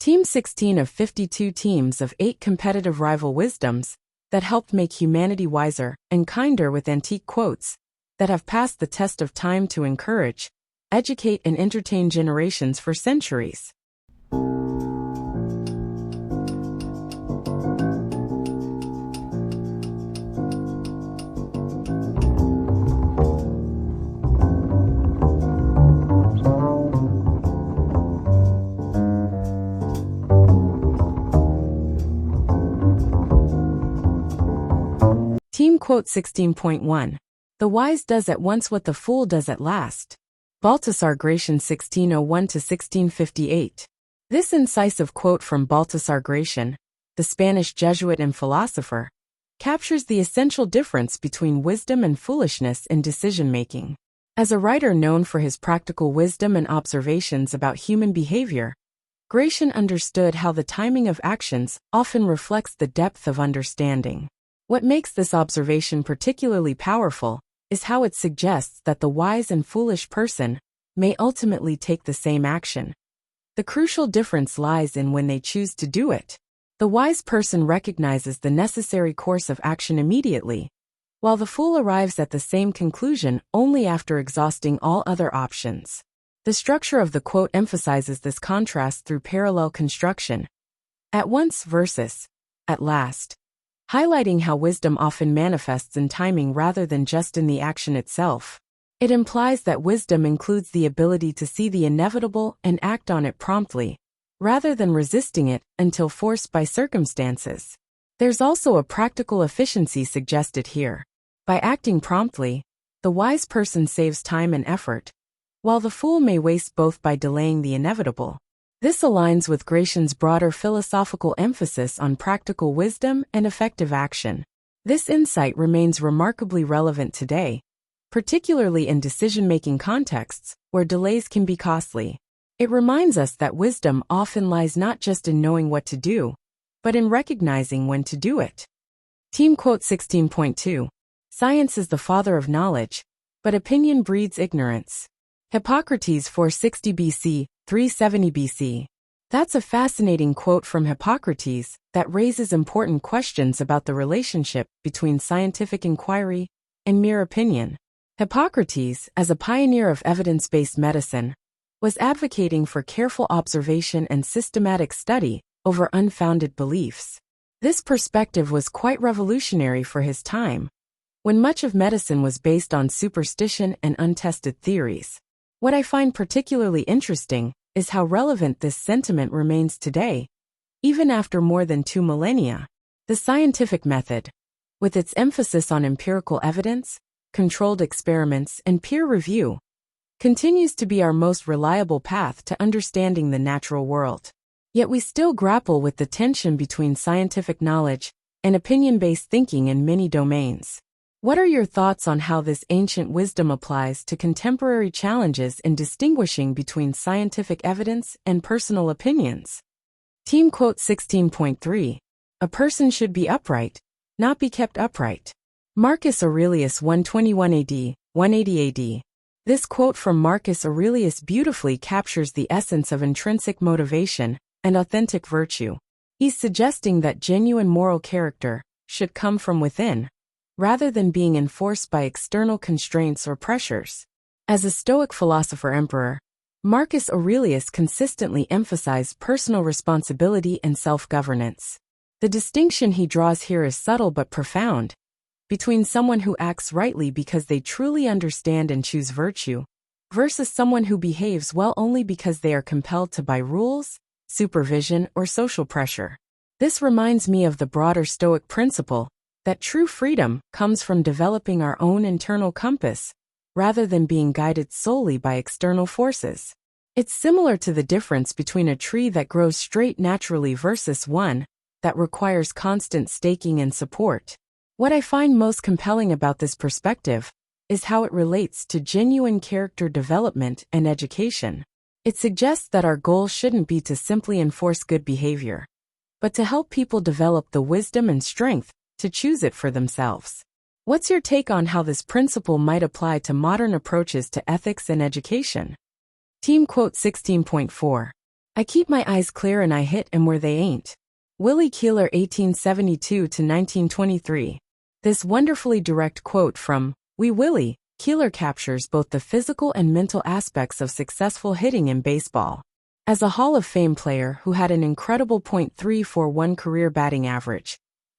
Team 16 of 52 teams of 8 competitive rival wisdoms that helped make humanity wiser and kinder with antique quotes that have passed the test of time to encourage, educate and entertain generations for centuries. Team quote 16.1. The wise does at once what the fool does at last. Baltasar Gracian 1601–1658. This incisive quote from Baltasar Gracian, the Spanish Jesuit and philosopher, captures the essential difference between wisdom and foolishness in decision-making. As a writer known for his practical wisdom and observations about human behavior, Gracian understood how the timing of actions often reflects the depth of understanding. What makes this observation particularly powerful is how it suggests that the wise and foolish person may ultimately take the same action. The crucial difference lies in when they choose to do it. The wise person recognizes the necessary course of action immediately, while the fool arrives at the same conclusion only after exhausting all other options. The structure of the quote emphasizes this contrast through parallel construction, at once versus at last, highlighting how wisdom often manifests in timing rather than just in the action itself. It implies that wisdom includes the ability to see the inevitable and act on it promptly, rather than resisting it until forced by circumstances. There's also a practical efficiency suggested here. By acting promptly, the wise person saves time and effort, while the fool may waste both by delaying the inevitable. This aligns with Gracian's broader philosophical emphasis on practical wisdom and effective action. This insight remains remarkably relevant today, particularly in decision-making contexts where delays can be costly. It reminds us that wisdom often lies not just in knowing what to do, but in recognizing when to do it. Team quote 16.2. Science is the father of knowledge, but opinion breeds ignorance. Hippocrates 460 BC, 370 BC. That's a fascinating quote from Hippocrates that raises important questions about the relationship between scientific inquiry and mere opinion. Hippocrates, as a pioneer of evidence-based medicine, was advocating for careful observation and systematic study over unfounded beliefs. This perspective was quite revolutionary for his time, when much of medicine was based on superstition and untested theories. What I find particularly interesting is how relevant this sentiment remains today, even after more than 2 millennia. The scientific method, with its emphasis on empirical evidence, controlled experiments, and peer review, continues to be our most reliable path to understanding the natural world. Yet we still grapple with the tension between scientific knowledge and opinion-based thinking in many domains. What are your thoughts on how this ancient wisdom applies to contemporary challenges in distinguishing between scientific evidence and personal opinions? Team quote 16.3. A person should be upright, not be kept upright. Marcus Aurelius 121 AD, 180 AD. This quote from Marcus Aurelius beautifully captures the essence of intrinsic motivation and authentic virtue. He's suggesting that genuine moral character should come from within, rather than being enforced by external constraints or pressures. As a Stoic philosopher-emperor, Marcus Aurelius consistently emphasized personal responsibility and self-governance. The distinction he draws here is subtle but profound, between someone who acts rightly because they truly understand and choose virtue, versus someone who behaves well only because they are compelled to by rules, supervision, or social pressure. This reminds me of the broader Stoic principle that true freedom comes from developing our own internal compass, rather than being guided solely by external forces. It's similar to the difference between a tree that grows straight naturally versus one that requires constant staking and support. What I find most compelling about this perspective is how it relates to genuine character development and education. It suggests that our goal shouldn't be to simply enforce good behavior, but to help people develop the wisdom and strength to choose it for themselves. What's your take on how this principle might apply to modern approaches to ethics and education? Team quote 16.4. I keep my eyes clear and I hit 'em where they ain't. Willie Keeler 1872–1923. This wonderfully direct quote from Willie Keeler captures both the physical and mental aspects of successful hitting in baseball. As a Hall of Fame player who had an incredible .341 career batting average,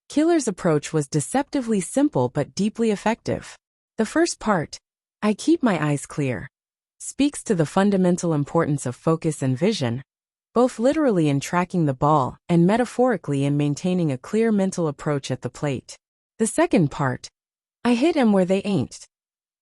Keeler's approach was deceptively simple but deeply effective. The first part, I keep my eyes clear, speaks to the fundamental importance of focus and vision, both literally in tracking the ball and metaphorically in maintaining a clear mental approach at the plate. The second part, I hit 'em where they ain't,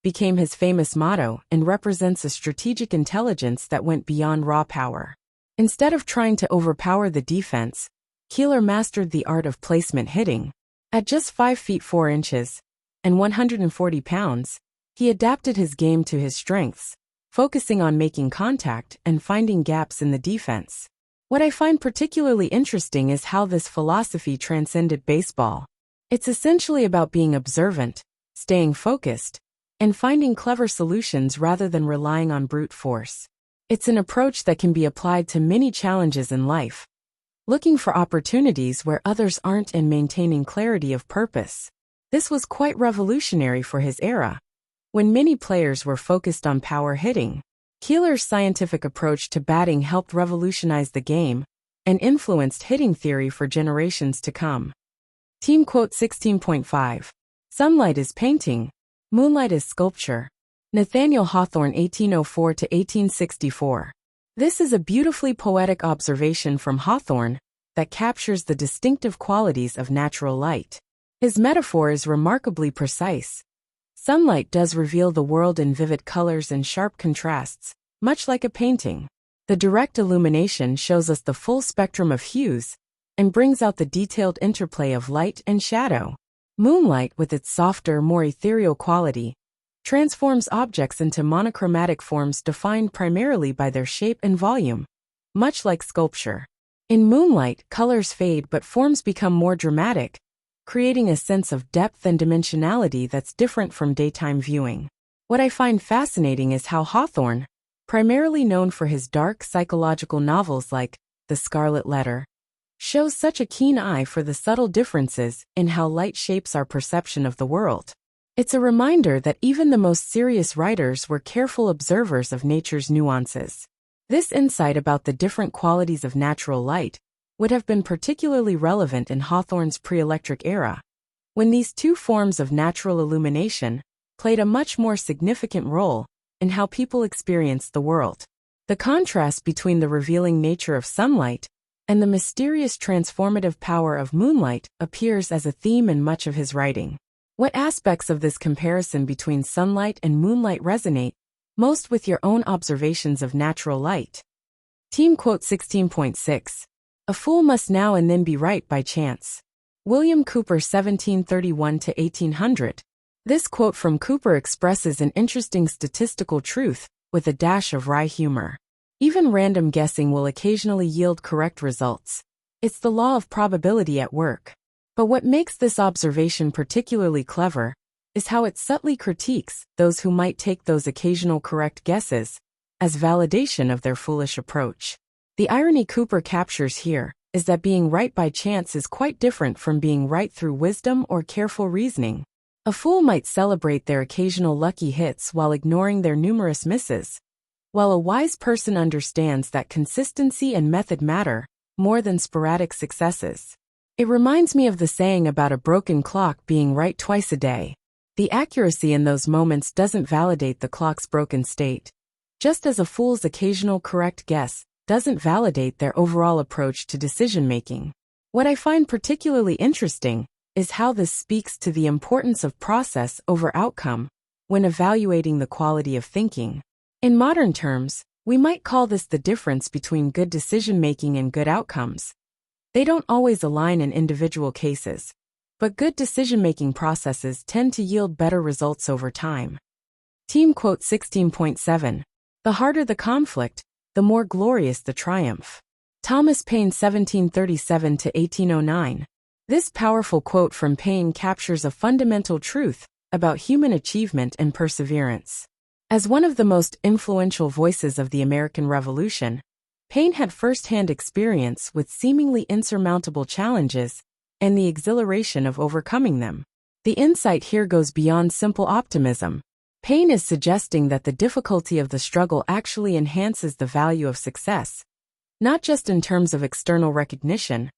became his famous motto and represents a strategic intelligence that went beyond raw power. Instead of trying to overpower the defense, Keeler mastered the art of placement hitting. At just 5 feet 4 inches and 140 pounds, he adapted his game to his strengths, focusing on making contact and finding gaps in the defense. What I find particularly interesting is how this philosophy transcended baseball. It's essentially about being observant, staying focused, and finding clever solutions rather than relying on brute force. It's an approach that can be applied to many challenges in life, looking for opportunities where others aren't and maintaining clarity of purpose. This was quite revolutionary for his era, when many players were focused on power hitting. Keeler's scientific approach to batting helped revolutionize the game and influenced hitting theory for generations to come. Team quote 16.5. Sunlight is painting, moonlight is sculpture. Nathaniel Hawthorne 1804–1864. This is a beautifully poetic observation from Hawthorne that captures the distinctive qualities of natural light. His metaphor is remarkably precise. Sunlight does reveal the world in vivid colors and sharp contrasts, much like a painting. The direct illumination shows us the full spectrum of hues and brings out the detailed interplay of light and shadow. Moonlight, with its softer, more ethereal quality, transforms objects into monochromatic forms defined primarily by their shape and volume, much like sculpture. In moonlight, colors fade but forms become more dramatic, creating a sense of depth and dimensionality that's different from daytime viewing. What I find fascinating is how Hawthorne, primarily known for his dark psychological novels like The Scarlet Letter, shows such a keen eye for the subtle differences in how light shapes our perception of the world. It's a reminder that even the most serious writers were careful observers of nature's nuances. This insight about the different qualities of natural light would have been particularly relevant in Hawthorne's pre-electric era, when these two forms of natural illumination played a much more significant role in how people experienced the world. The contrast between the revealing nature of sunlight and the mysterious transformative power of moonlight appears as a theme in much of his writing. What aspects of this comparison between sunlight and moonlight resonate most with your own observations of natural light? Team quote 16.6. A fool must now and then be right by chance. William Cowper 1731–1800. This quote from Cowper expresses an interesting statistical truth with a dash of wry humor. Even random guessing will occasionally yield correct results. It's the law of probability at work. But what makes this observation particularly clever is how it subtly critiques those who might take those occasional correct guesses as validation of their foolish approach. The irony Cowper captures here is that being right by chance is quite different from being right through wisdom or careful reasoning. A fool might celebrate their occasional lucky hits while ignoring their numerous misses, while a wise person understands that consistency and method matter more than sporadic successes. It reminds me of the saying about a broken clock being right twice a day. The accuracy in those moments doesn't validate the clock's broken state, just as a fool's occasional correct guess doesn't validate their overall approach to decision-making. What I find particularly interesting is how this speaks to the importance of process over outcome when evaluating the quality of thinking. In modern terms, we might call this the difference between good decision-making and good outcomes. They don't always align in individual cases, but good decision-making processes tend to yield better results over time. Team quote 16.7. The harder the conflict, the more glorious the triumph. Thomas Paine 1737–1809. This powerful quote from Paine captures a fundamental truth about human achievement and perseverance. As one of the most influential voices of the American Revolution, Payne had first-hand experience with seemingly insurmountable challenges and the exhilaration of overcoming them. The insight here goes beyond simple optimism. Payne is suggesting that the difficulty of the struggle actually enhances the value of success, not just in terms of external recognition,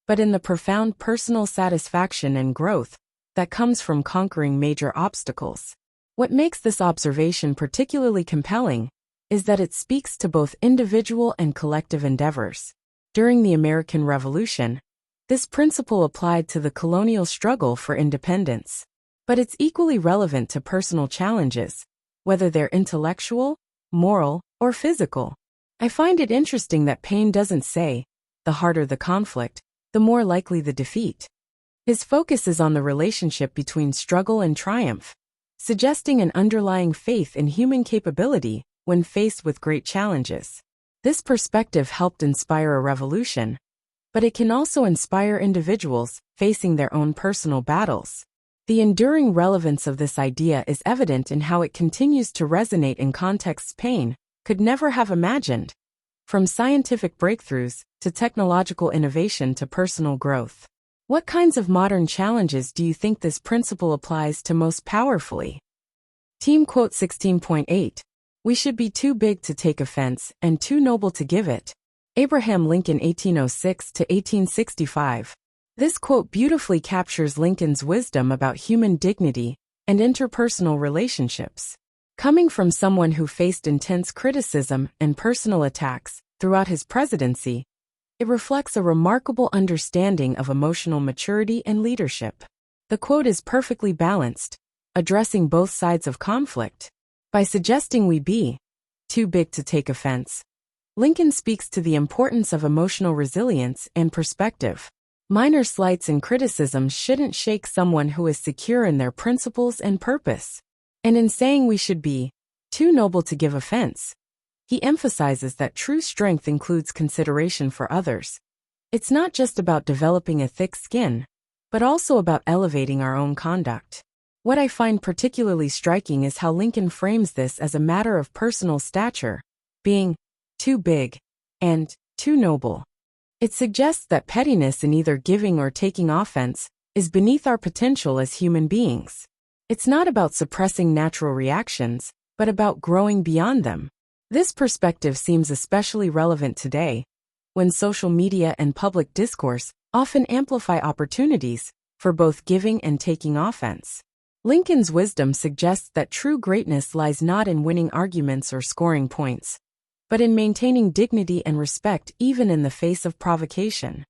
but in the profound personal satisfaction and growth that comes from conquering major obstacles. What makes this observation particularly compelling is that it speaks to both individual and collective endeavors. During the American Revolution, this principle applied to the colonial struggle for independence. But it's equally relevant to personal challenges, whether they're intellectual, moral, or physical. I find it interesting that Payne doesn't say, the harder the conflict, the more likely the defeat. His focus is on the relationship between struggle and triumph, suggesting an underlying faith in human capability when faced with great challenges. This perspective helped inspire a revolution, but it can also inspire individuals facing their own personal battles. The enduring relevance of this idea is evident in how it continues to resonate in contexts Payne could never have imagined, from scientific breakthroughs to technological innovation to personal growth. What kinds of modern challenges do you think this principle applies to most powerfully? Team quote 16.8. We should be too big to take offense and too noble to give it. Abraham Lincoln 1806 to 1865. This quote beautifully captures Lincoln's wisdom about human dignity and interpersonal relationships. Coming from someone who faced intense criticism and personal attacks throughout his presidency, it reflects a remarkable understanding of emotional maturity and leadership. The quote is perfectly balanced, addressing both sides of conflict. By suggesting we be too big to take offense, Lincoln speaks to the importance of emotional resilience and perspective. Minor slights and criticisms shouldn't shake someone who is secure in their principles and purpose. And in saying we should be too noble to give offense, he emphasizes that true strength includes consideration for others. It's not just about developing a thick skin, but also about elevating our own conduct. What I find particularly striking is how Lincoln frames this as a matter of personal stature, being too big and too noble. It suggests that pettiness in either giving or taking offense is beneath our potential as human beings. It's not about suppressing natural reactions, but about growing beyond them. This perspective seems especially relevant today, when social media and public discourse often amplify opportunities for both giving and taking offense. Lincoln's wisdom suggests that true greatness lies not in winning arguments or scoring points, but in maintaining dignity and respect even in the face of provocation.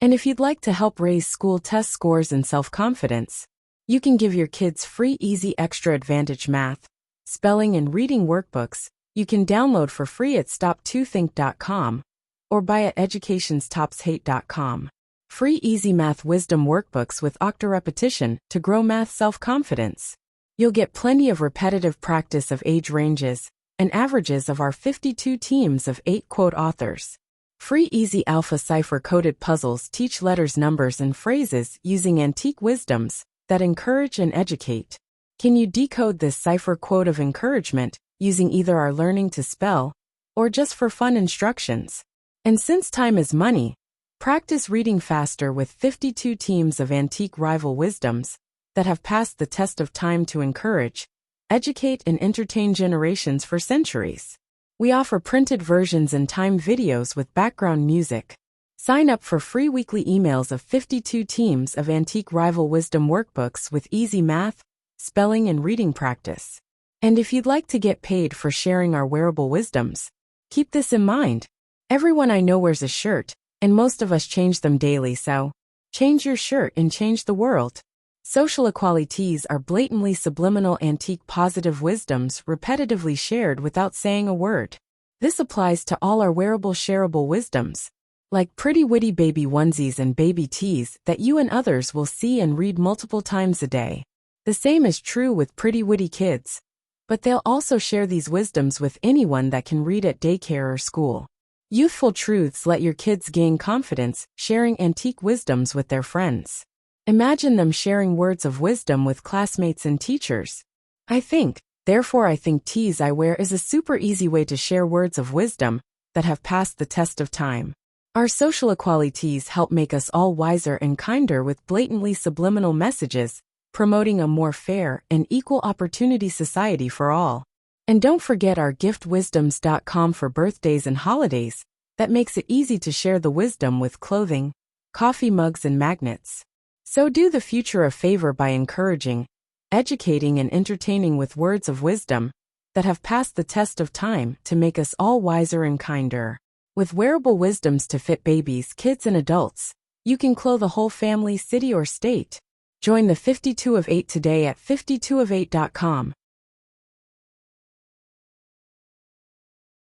And if you'd like to help raise school test scores and self-confidence, you can give your kids free Easy Extra Advantage math, spelling and reading workbooks you can download for free at stop2think.com or buy at educationstopshate.com. Free Easy Math Wisdom workbooks with octo-repetition to grow math self-confidence. You'll get plenty of repetitive practice of age ranges and averages of our 52 teams of 8 quote authors. Free Easy Alpha cipher-coded puzzles teach letters, numbers, and phrases using antique wisdoms that encourage and educate. Can you decode this cipher quote of encouragement using either our learning to spell or just for fun instructions? And since time is money, practice reading faster with 52 teams of antique rival wisdoms that have passed the test of time to encourage, educate, and entertain generations for centuries. We offer printed versions and timed videos with background music. Sign up for free weekly emails of 52 teams of antique rival wisdom workbooks with easy math, spelling, and reading practice. And if you'd like to get paid for sharing our wearable wisdoms, keep this in mind. Everyone I know wears a shirt, and most of us change them daily, so change your shirt and change the world. Social equalities are blatantly subliminal antique positive wisdoms repetitively shared without saying a word. This applies to all our wearable shareable wisdoms, like pretty witty baby onesies and baby tees that you and others will see and read multiple times a day. The same is true with pretty witty kids, but they'll also share these wisdoms with anyone that can read at daycare or school. Youthful truths let your kids gain confidence sharing antique wisdoms with their friends. Imagine them sharing words of wisdom with classmates and teachers. I think, therefore I think tees I wear is a super easy way to share words of wisdom that have passed the test of time. Our social equalities help make us all wiser and kinder with blatantly subliminal messages, promoting a more fair and equal opportunity society for all. And don't forget our giftwisdoms.com for birthdays and holidays that makes it easy to share the wisdom with clothing, coffee mugs, and magnets. So do the future a favor by encouraging, educating, and entertaining with words of wisdom that have passed the test of time to make us all wiser and kinder. With wearable wisdoms to fit babies, kids, and adults, you can clothe a whole family, city, or state. Join the 52 of 8 today at 52of8.com.